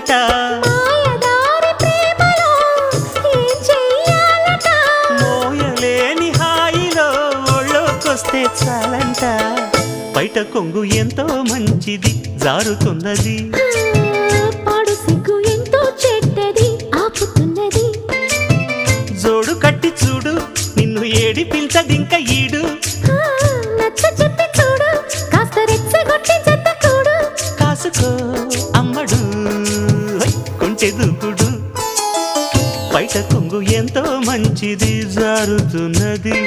చాలంట మాయదారి ప్రేమలో ఏం చెయ్యాలట మోయలేని హాయిలో ఒళ్ళోకొస్తే చాలంట బయట కొంగు ఎంతో మంచిది జారుతున్నది పాడు సిగ్గు ఎంతో చెడ్డది ఆపుతున్నది జోడు కట్టి చూడు నిన్ను ఏడిపించదింక ఈడు నచ్చ చెప్పి చూడు కాస్త రెచ్చగొట్టి జత కూడు కాసుకో అమ్మడు కొంటె దూకుడు బయట కొంగు ఎంతో మంచిది జారుతున్నది